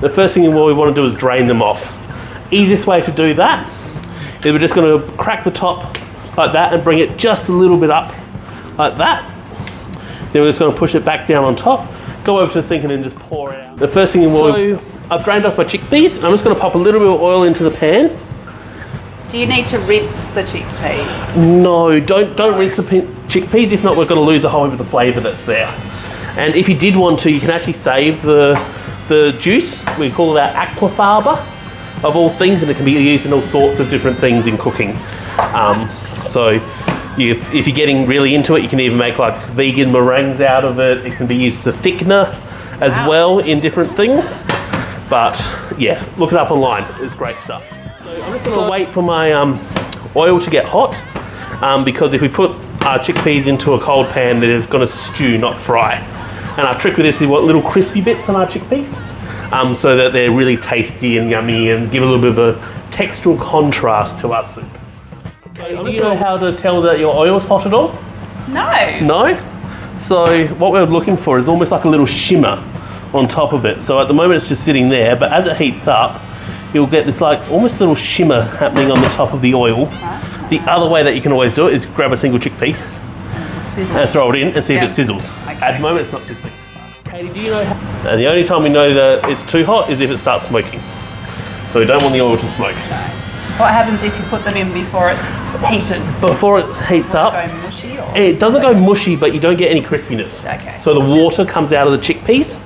The first thing we want to do is drain them off. Easiest way to do that is we're just going to crack the top like that and bring it just a little bit up like that. Then we're just going to push it back down on top, go over to the sink and then just pour it out. The first thing I've drained off my chickpeas and I'm just going to pop a little bit of oil into the pan. Do you need to rinse the chickpeas? No, don't rinse the chickpeas, if not we're going to lose a whole heap of the flavour that's there. And if you did want to, you can actually save the juice. We call that aquafaba of all things, and it can be used in all sorts of different things in cooking. If you're getting really into it, you can even make like vegan meringues out of it. It can be used as a thickener as well in different things. But yeah, look it up online, it's great stuff. So I'm just going to wait for my oil to get hot, because if we put our chickpeas into a cold pan, they're going to stew, not fry. And our trick with this is we want little crispy bits on our chickpeas, so that they're really tasty and yummy and give a little bit of a textural contrast to our soup. So do you know how to tell that your oil's hot at all? No. No? So what we're looking for is almost like a little shimmer on top of it. So at the moment it's just sitting there, but as it heats up, you'll get this like almost little shimmer happening on the top of the oil. The other way that you can always do it is grab a single chickpea and throw it in and see if it sizzles. Okay. At the moment it's not sizzling. Katie, do you know how? And the only time we know that it's too hot is if it starts smoking. So we don't want the oil to smoke. No. What happens if you put them in before it's heated? Before it heats up, it go mushy, or it doesn't go mushy, but you don't get any crispiness. Okay. So the water comes out of the chickpeas,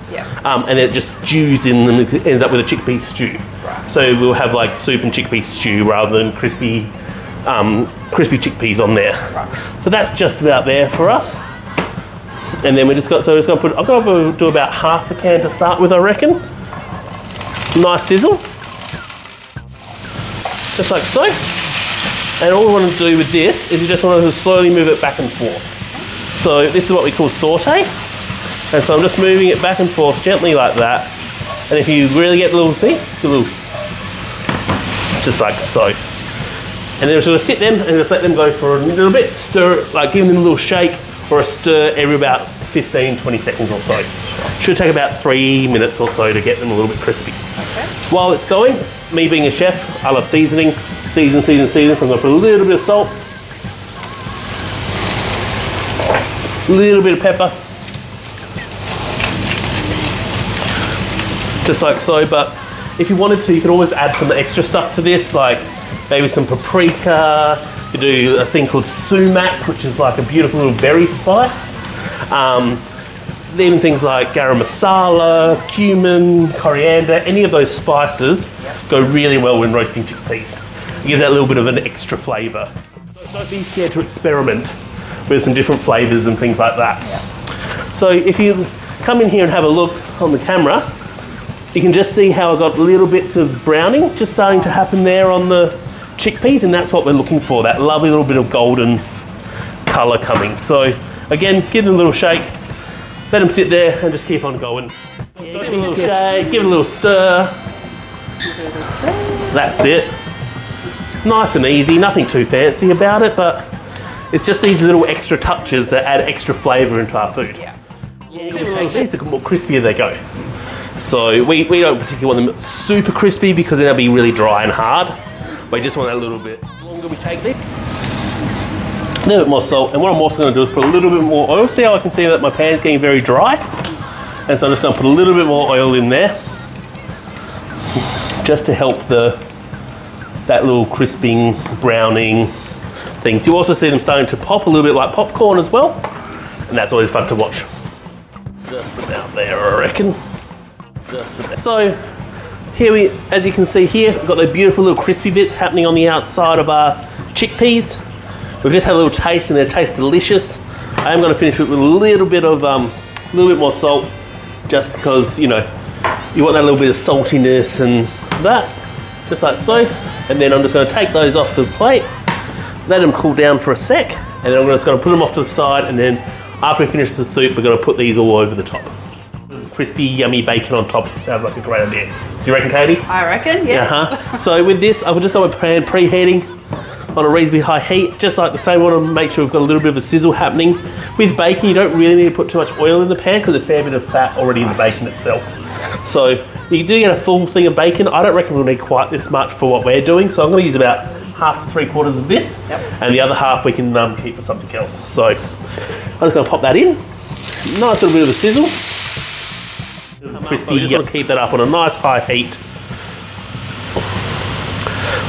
and then it just stews in and it ends up with a chickpea stew. Right. So we'll have like soup and chickpea stew rather than crispy chickpeas on there. Right. So that's just about there for us. And then we just got, so it's going to put, I've got to do about half the can to start with, I reckon. Nice sizzle. Just like so. And all we want to do with this is you just want to slowly move it back and forth. So this is what we call saute. And so I'm just moving it back and forth gently like that. And if you really get the little thing, just like so. And then we're just going to sit them and just let them go for a little bit, stir it, like giving them a little shake or a stir every about 15, 20 seconds or so. Should take about 3 minutes or so to get them a little bit crispy. Okay. While it's going, me being a chef, I love seasoning. Season. So I'm going to put a little bit of salt, a little bit of pepper, just like so. But if you wanted to, you could always add some extra stuff to this, like maybe some paprika. You do a thing called sumac, which is like a beautiful little berry spice. Even things like garam masala, cumin, coriander, any of those spices go really well when roasting chickpeas. It gives that little bit of an extra flavour. Don't be scared to experiment with some different flavours and things like that. Yeah. So if you come in here and have a look on the camera, you can just see how I've got little bits of browning just starting to happen there on the chickpeas, and that's what we're looking for, that lovely little bit of golden colour coming. So again, give them a little shake, let them sit there and just keep on going. Yeah, give it a little shake, give it a little stir. That's it. Nice and easy, nothing too fancy about it, but it's just these little extra touches that add extra flavour into our food. Yeah, these, the more crispier they go. So we don't particularly want them super crispy because then they'll be really dry and hard. We just want that a little bit longer. We take this, a little bit more salt, and what I'm also going to do is put a little bit more oil. See how I can see that my pan's getting very dry? And so I'm just going to put a little bit more oil in there, just to help that little crisping, browning things. You also see them starting to pop a little bit like popcorn as well, and that's always fun to watch. Just about there, I reckon. Just about. So here as you can see here, we've got the beautiful little crispy bits happening on the outside of our chickpeas. We've just had a little taste and they taste delicious. I am going to finish it with a little bit more salt, just because, you know, you want that little bit of saltiness and that, just like so. And then I'm just going to take those off the plate, let them cool down for a sec, and then I'm just going to put them off to the side, and then after we finish the soup, we're going to put these all over the top. Crispy, yummy bacon on top sounds like a great idea. Do you reckon, Katie? I reckon, yes. So with this, I've just got my pan preheating. on a reasonably high heat. Just like the same, we want to make sure we've got a little bit of a sizzle happening. With bacon, you don't really need to put too much oil in the pan because there's a fair bit of fat already in the bacon itself. So you do get a full thing of bacon. I don't reckon we'll need quite this much for what we're doing. So I'm going to use about half to 3/4 of this, and the other half we can keep for something else. So I'm just going to pop that in. Nice little bit of a sizzle. Crispy. You just want to keep that up on a nice high heat,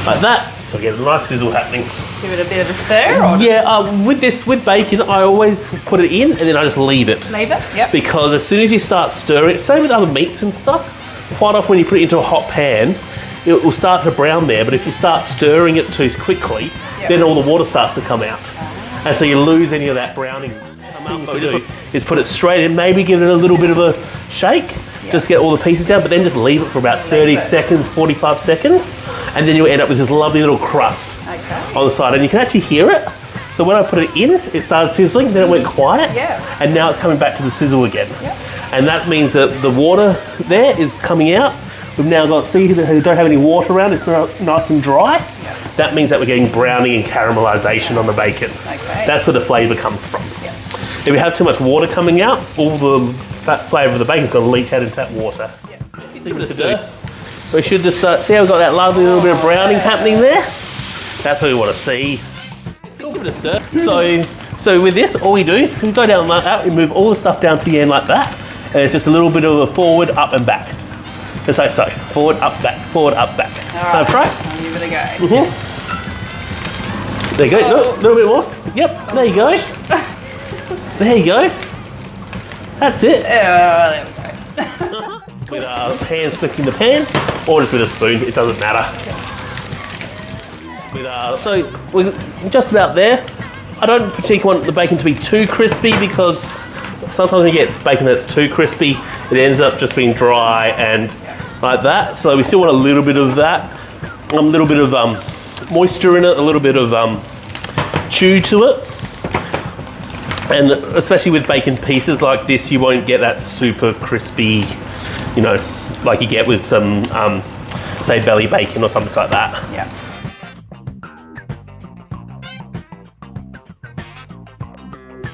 like that. So get a nice sizzle happening. Give it a bit of a stir? Or yeah, with bacon, I always put it in and then I just leave it. Leave it, yep. Because as soon as you start stirring it, same with other meats and stuff, quite often when you put it into a hot pan, it will start to brown there, but if you start stirring it too quickly, then all the water starts to come out. And so you lose any of that browning. What you do is put it straight in, maybe give it a little bit of a shake, just get all the pieces down, but then just leave it for about 30 seconds, 45 seconds, and then you'll end up with this lovely little crust on the side. And you can actually hear it. So when I put it in, it started sizzling, then it went quiet, and now it's coming back to the sizzle again. And that means that the water there is coming out. We've now got, see that we don't have any water around, it's nice and dry. That means that we're getting browning and caramelisation on the bacon. That's where the flavour comes from. If we have too much water coming out, all the fat flavour of the bacon's going to leach out into that water. We should just see how we've got that lovely little bit of browning happening there. That's what we want to see. Give it a stir. So with this, all we do, we go down like that, we move all the stuff down to the end like that, and it's just a little bit of a forward, up and back. Just like so. Forward, up, back, forward, up, back. Alright, try. I'll give it a go. There you go. A little bit more. Yep, there you go. There you go. That's it. There we go. With hands flicking the pan, or just with a spoon, it doesn't matter. So we're just about there. I don't particularly want the bacon to be too crispy because sometimes when you get bacon that's too crispy, it ends up just being dry and like that. So we still want a little bit of that, a little bit of moisture in it, a little bit of chew to it. And especially with bacon pieces like this, you won't get that super crispy, you know, like you get with some, say, belly bacon or something like that.